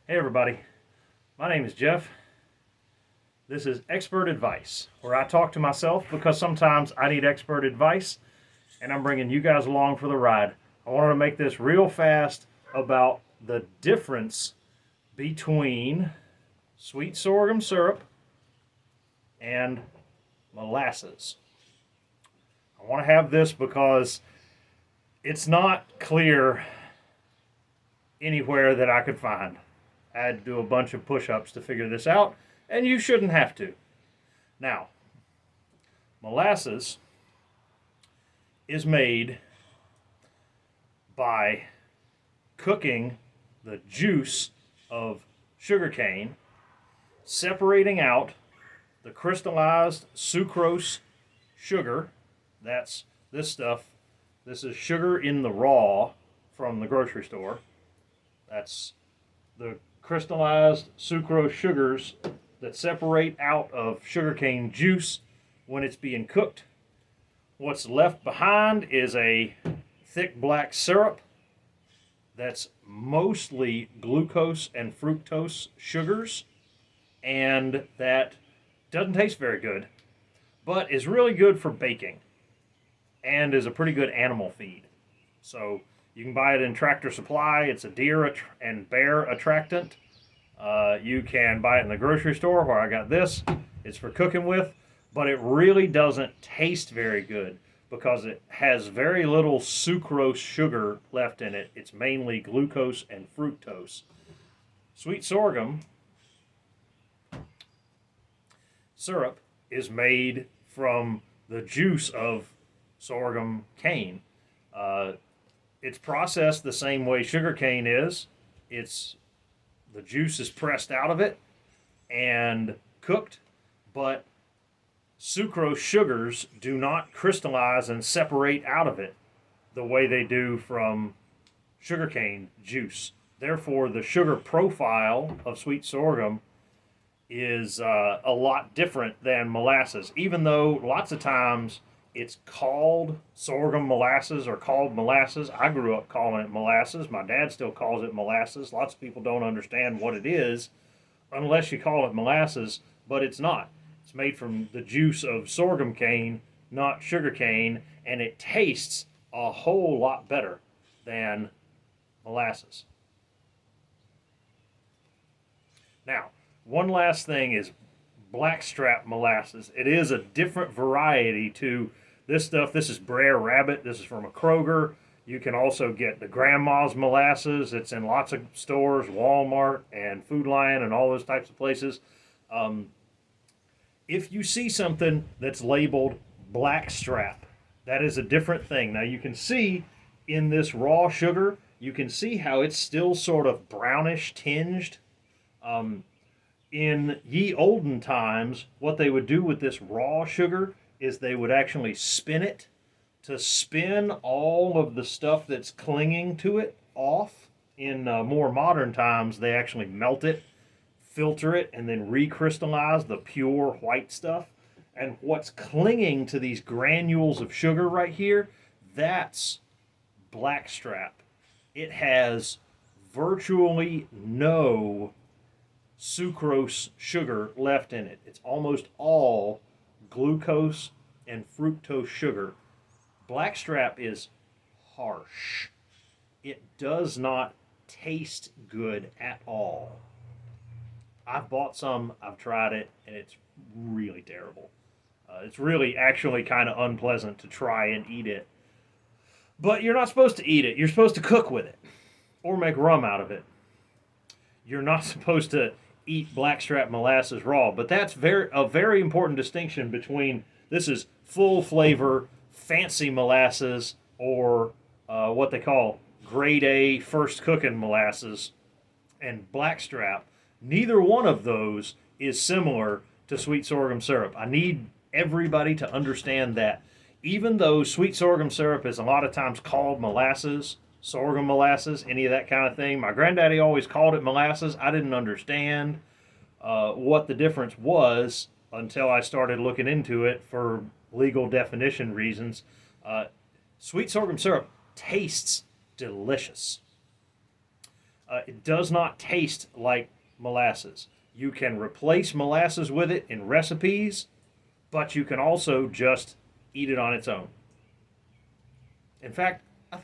Hey everybody, my name is Jeff. This is Expert Advice, where I talk to myself because sometimes I need expert advice, and I'm bringing you guys along for the ride. I want to make this real fast about the difference between sweet sorghum syrup and molasses. I want to have this because it's not clear anywhere that I could find. I had to do a bunch of push-ups to figure this out, and you shouldn't have to. Now, molasses is made by cooking the juice of sugarcane, separating out the crystallized sucrose sugar. That's this stuff. This is sugar in the raw from the grocery store. That's the crystallized sucrose sugars that separate out of sugarcane juice when it's being cooked. What's left behind is a thick black syrup that's mostly glucose and fructose sugars, and that doesn't taste very good, but is really good for baking and is a pretty good animal feed. So you can buy it in Tractor Supply. It's a deer and bear attractant. You can buy it in the grocery store where I got this. It's for cooking with, but it really doesn't taste very good because it has very little sucrose sugar left in it. It's mainly glucose and fructose. Sweet sorghum syrup is made from the juice of sorghum cane. It's processed the same way sugar cane is. The juice is pressed out of it and cooked, but sucrose sugars do not crystallize and separate out of it the way they do from sugarcane juice. Therefore, the sugar profile of sweet sorghum is a lot different than molasses, even though lots of times it's called sorghum molasses or called molasses. I grew up calling it molasses. My dad still calls it molasses. Lots of people don't understand what it is unless you call it molasses, but it's not. It's made from the juice of sorghum cane, not sugar cane, and it tastes a whole lot better than molasses. Now, one last thing is blackstrap molasses. It is a different variety to this stuff. This is Brer Rabbit. This is from a Kroger. You can also get the grandma's molasses. It's in lots of stores, Walmart and Food Lion and all those types of places. If you see something that's labeled blackstrap, that is a different thing. Now you can see in this raw sugar, you can see how it's still sort of brownish tinged. In ye olden times, what they would do with this raw sugar is they would actually spin it to spin all of the stuff that's clinging to it off. In more modern times, they actually melt it, filter it, and then recrystallize the pure white stuff. And what's clinging to these granules of sugar right here, that's blackstrap. It has virtually no sucrose sugar left in it. It's almost all glucose and fructose sugar. Blackstrap is harsh. It does not taste good at all. I've bought some, I've tried it, and it's really terrible. It's really actually kind of unpleasant to try and eat it. But you're not supposed to eat it. You're supposed to cook with it or make rum out of it. You're not supposed to eat blackstrap molasses raw, but that's a very important distinction between this is full flavor, fancy molasses, or what they call grade A first cooking molasses, and blackstrap. Neither one of those is similar to sweet sorghum syrup. I need everybody to understand that. Even though sweet sorghum syrup is a lot of times called molasses, sorghum molasses, any of that kind of thing. My granddaddy always called it molasses. I didn't understand what the difference was until I started looking into it for legal definition reasons. Sweet sorghum syrup tastes delicious. It does not taste like molasses. You can replace molasses with it in recipes, but you can also just eat it on its own. In fact,